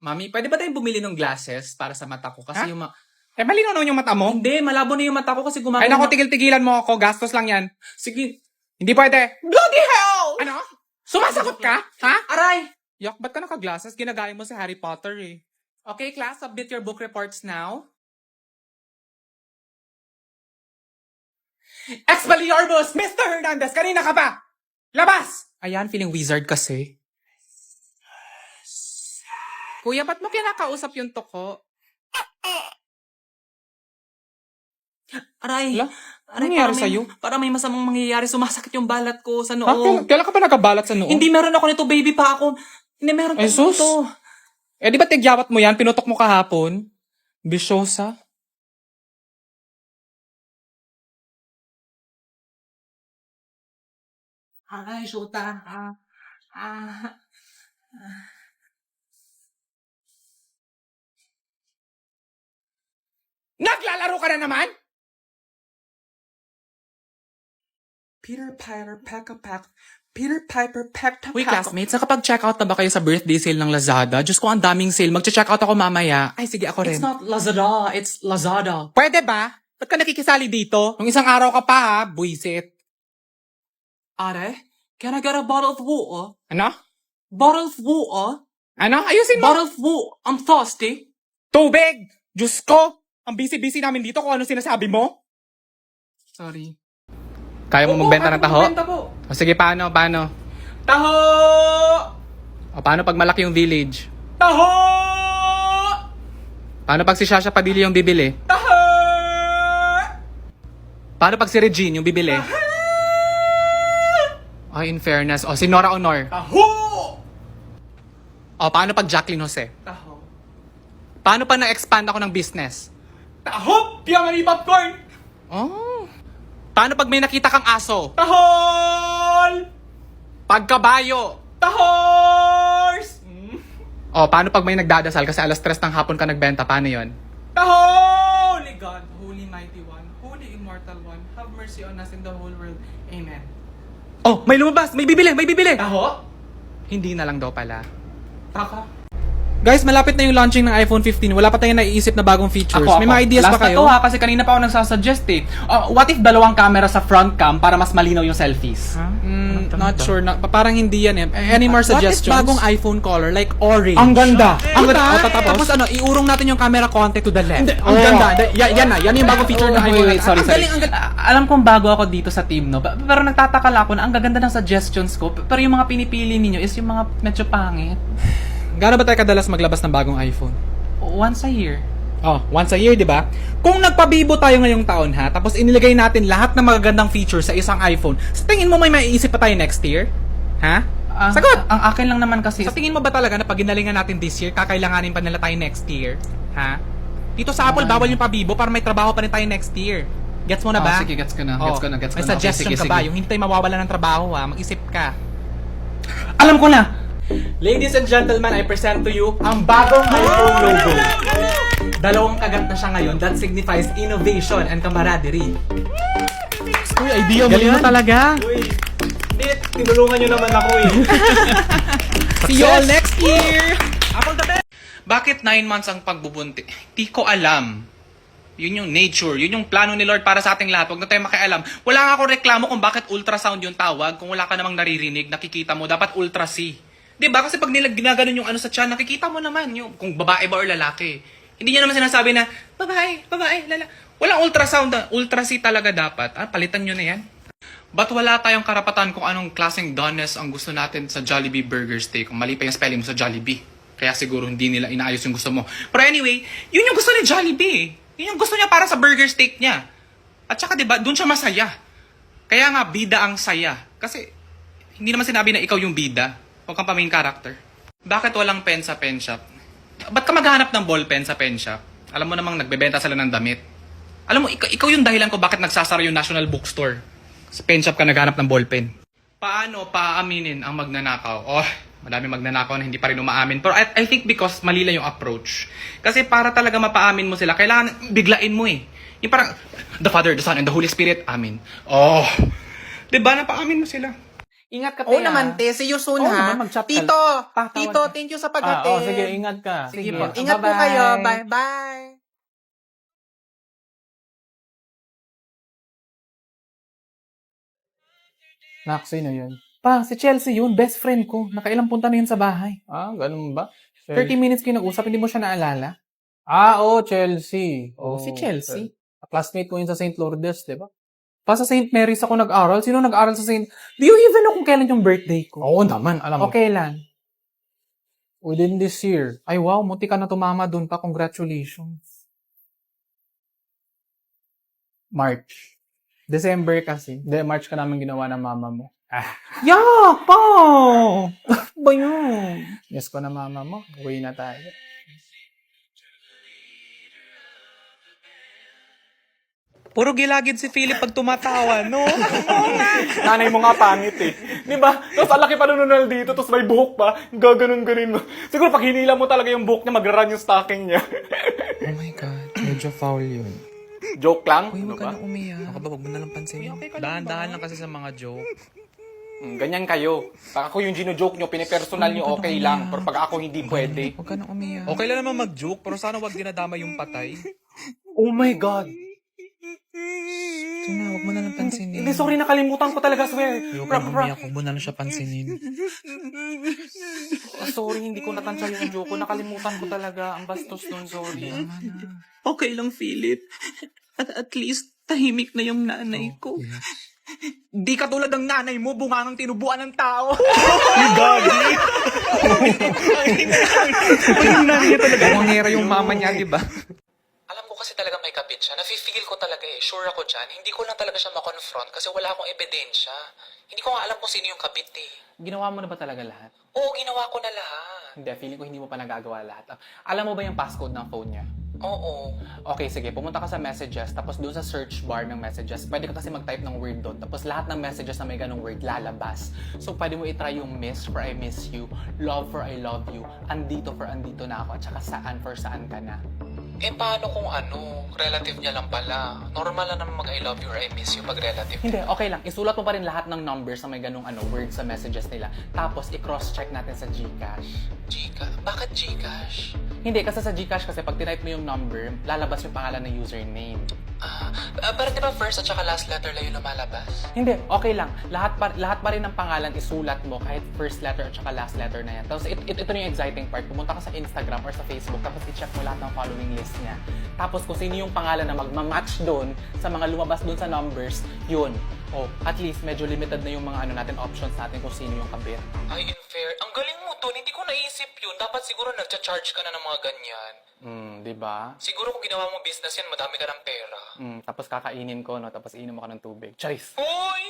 Mami, pwede ba tayong bumili ng glasses para sa mata ko? Kasi Ha? yung malinaw naman yung mata mo. Hindi, malabo na yung mata ko kasi Ay gumagano. naku, tigil-tigilan mo ako. Gastos lang yan. Sige. Hindi pwede. Bloody hell! Ano? Sumasagot ka? Ha? Aray! Yak, ba't ka naka-glasses? Ginagaya mo si Harry Potter eh. Okay, class, submit your book reports now. Expelliarmus! Mr. Hernandez! Kanina ka pa! Labas! Ayan, feeling wizard kasi. Kuya, ba't mo kinakausap yung toko? Aray! Hala? Aray, nangyari parang sa'yo? Parang may masamang mangyayari. Sumasakit yung balat ko sa noo. Kailan ka pa nakabalat sa noo? Hindi, meron ako nito, baby pa ako. Hindi, meron Ay, ako sus. nito. Eh, di ba tigyawat mo yan? Pinutok mo kahapon? Bisyosa? Ay, shoota. Ah. Naglalaro ka na naman? Peter Piper, Pack. Peter Piper, Pack. Uy, classmates, nakapag-checkout na ba kayo sa birthday sale ng Lazada? Diyos ko, ang daming sale. Mag-checkout ako mamaya. Ay, sige, ako rin. It's not Lazada, it's Lazada. Pwede ba? Ba't ka nakikisali dito? Nung isang araw ka pa ha, buisit. Are, can I get a bottle of water? Ano? Bottle of water? Ano? Ayusin mo! Bottle of water. I'm thirsty. Tubig! Diyos ko! Ang busy-busy namin dito kung ano sinasabi mo. Sorry. Kaya mo magbenta ng taho? Magbenta po. O sige, paano? Taho! O paano pag malaki yung village? Taho! Paano pag si Shasha Padilla yung bibili? Taho! Paano pag si Regine yung bibili? Ay, in fairness. O, si Nora Honor. Taho! O, paano pag Jacqueline Jose? Taho! Paano pag na-expand ako ng business? Taho! Piyamani popcorn! Oh. Paano pag may nakita kang aso? Tahol! Pagkabayo? Tahors! O, paano pag may nagdadasal kasi alas 3 ng hapon ka nagbenta? Paano yon? Holy God, Holy Mighty One, Holy Immortal One, have mercy on us in the whole world. Amen. Oh, may lumabas! May bibili! Taho? Hindi na lang daw pala. Taka. Guys, malapit na yung launching ng iPhone 15. Wala pa tayong naiisip na bagong features. May mga ideas Last ba kayo? na to ha, kasi kanina pa ako nagsasuggest eh. What if dalawang camera sa front cam para mas malinaw yung selfies? Not sure. Parang hindi yan eh. Any more suggestions? What if bagong iPhone color like orange? Ang ganda! Ang ganda! Diba? Tapos ano, iurong natin yung camera konti to the left. Ang ganda! Yan na. Yan yung bagong feature ng iPhone. Sorry. Ang galing, ang galing. Alam kong bago ako dito sa team, no? Pero nagtataka lang ako na ang gaganda ng suggestions ko. Pero yung mga pinipili ninyo is yung mga medyo pangit. Gaano ba tayo kadalas maglabas ng bagong iPhone? Once a year. Oh, once a year, di ba? Kung nagpabibo tayo ngayong taon ha, tapos inilagay natin lahat ng magagandang features sa isang iPhone, sa tingin mo may maiisip pa tayo next year? Ha? Sagot! Ang akin lang naman kasi... Sa tingin mo ba talaga na pag ginalingan natin this year, kakailanganin pa nila tayo next year? Ha? Dito sa Apple, bawal yung pabibo para may trabaho pa rin tayo next year. Gets mo na ba? Sige, gets ko na. May suggestion ka ba? Yung hindi tayo mawawala ng trabaho ha, mag-isip ka. Alam ko na! Ladies and gentlemen, I present to you ang bagong iPhone logo. Dalawang kagat na siya ngayon. That signifies innovation and camaraderie. Uy, idea Galing mo talaga. Uy, hindi, tinulungan nyo naman ako eh. See you all next year! Apple the best! Bakit 9 months ang pagbubunti? Di ko alam. Yun yung nature, yun yung plano ni Lord para sa ating lahat. Huwag na tayo makialam. Wala nga ako reklamo kung bakit ultrasound yung tawag. Kung wala ka namang naririnig, nakikita mo, dapat ultra-C. Diba? Kasi pag nila ginaganon yung ano sa tiyan, nakikita mo naman yung kung babae ba or lalaki. Hindi niya naman sinasabi na, babae, lalaki. Walang ultrasound, ultra-C talaga dapat. Palitan nyo na yan. Ba't wala tayong karapatan kung anong klaseng doneness ang gusto natin sa Jollibee Burger Steak? Kung mali pa yung spelling mo sa Jollibee. Kaya siguro hindi nila inaayos yung gusto mo. Pero anyway, yun yung gusto ni Jollibee. Yun yung gusto niya para sa burger steak niya. At saka diba, dun siya masaya. Kaya nga, bida ang saya. Kasi, hindi naman sinabi na ikaw yung bida. Huwag kang pa main character. Bakit walang pen sa pen shop? Ba't ka maghanap ng ball pen sa pen shop? Alam mo namang nagbebenta sila ng damit. Alam mo, ikaw yung dahilan ko bakit nagsasara yung National Bookstore. Sa pen shop ka naghanap ng ball pen. Paano paaminin ang magnanakaw? Oh, madami magnanakaw na hindi pa rin umaamin. Pero I think because mali lang yung approach. Kasi para talaga mapaamin mo sila, kailangan biglain mo eh. Yung parang, the Father, the Son, and the Holy Spirit, amin. Oh, diba napaamin mo sila? Ingat ka, Oo naman, te. See you soon, Oo ha? naman, mag-chat ka. Tito, Tatawag Tito, ka. thank you sa pag-attend. Sige, ingat ka. Sige po. Ingat po kayo. Bye-bye. Nak, sino yun? Pa, si Chelsea yun. Best friend ko. Nakailang punta na yun sa bahay. Ah, ganun ba? 30 minutes kayo nag-usap, hindi mo siya naalala? Chelsea. Si Chelsea. Classmate ko yun sa St. Lourdes, di ba? Pa sa St. Mary's ako nag-aral. Sino nag-aral sa St. Do you even know kung kailan yung birthday ko? Oo naman, alam mo. Okay lang. Within this year. Ay wow, munti ka na tumama dun pa. Congratulations. March. December kasi. Hindi, March ka namin ginawa ng mama mo. Yak pa! Ba yun? Yes ko na mama mo. Uwi na tayo. Puro gilagid si Philip pag tumatawa, no? Nanay mo nga pangit eh. Di ba? Tapos ang laki pa nun dito, tapos may buhok pa. Gaganon-ganin mo. Siguro pag hinila mo talaga yung buhok niya, mag-run yung stocking niya. Oh my God, medyo foul yun. Joke lang? Uy, Ano huwag ka ba? na umiyak. Baka ba, huwag mo na lang pansinin. Dahan-dahan lang kasi sa mga joke. Ganyan kayo. Pag ako yung gino-joke nyo, pinipersonal nyo, okay lang. Pero pag ako hindi pwede. Huwag ka na umiyak. Okay lang naman mag-joke, pero sana wag dinadama yung patay. Oh my God. Tina, huwag mo na lang pansinin. Hindi, sorry, nakalimutan ko talaga, swear. Huwag ka na umiyak, huwag mo na lang siya pansinin. Sorry, hindi ko natansya yung joke ko. Nakalimutan ko talaga. Ang bastos nun, sorry. Okay lang, Philip. At least, tahimik na yung nanay ko. Di katulad ng nanay mo, bunga ng tinubuan ng tao. Bumangera yung mama niya, di ba? Alam ko kasi talaga may kabit siya. Nafe-feel ko talaga eh. Sure ako dyan. Hindi ko lang talaga siya makonfront kasi wala akong ebidensya. Hindi ko nga alam kung sino yung kabit eh. Ginawa mo na ba talaga lahat? Oo, ginawa ko na lahat. Hindi, feeling ko hindi mo pa nagagawa lahat. Alam mo ba yung passcode ng phone niya? Oo. Okay, sige. Pumunta ka sa messages, tapos doon sa search bar ng messages, pwede ka kasi mag-type ng word doon. Tapos lahat ng messages na may ganong word, lalabas. So, pwede mo itry yung miss for I miss you, love for I love you, andito for andito na ako, at saka saan for saan ka na. Eh, paano kung relative niya lang pala? Normal lang naman mag-I love you or I miss you pag relative. Hindi, okay lang. Isulat mo pa rin lahat ng numbers na may ganong words sa messages nila. Tapos, i-cross-check natin sa Gcash. Bakit Gcash? Hindi, kasi sa Gcash kasi pag tinype mo yung number, lalabas yung pangalan ng username. Pero di ba first at saka last letter lang yung lumalabas? Hindi, okay lang. Lahat pa rin ng pangalan isulat mo kahit first letter at saka last letter na yan. Tapos ito na yung exciting part. Pumunta ka sa Instagram or sa Facebook tapos i-check mo lahat ng following list niya. Tapos kung sino yung pangalan na magmamatch doon sa mga lumabas doon sa numbers, yun. At least medyo limited na yung mga natin options natin kung sino yung kabit. Ay, unfair. Ang galing mo dun. Hindi ko naisip yun. Dapat siguro nagcha-charge ka na ng mga ganyan. Di ba? Siguro kung ginawa mo business yan, madami ka ng pera. Tapos kakainin ko, no? Tapos iinom ako ng tubig. Charis! Uy!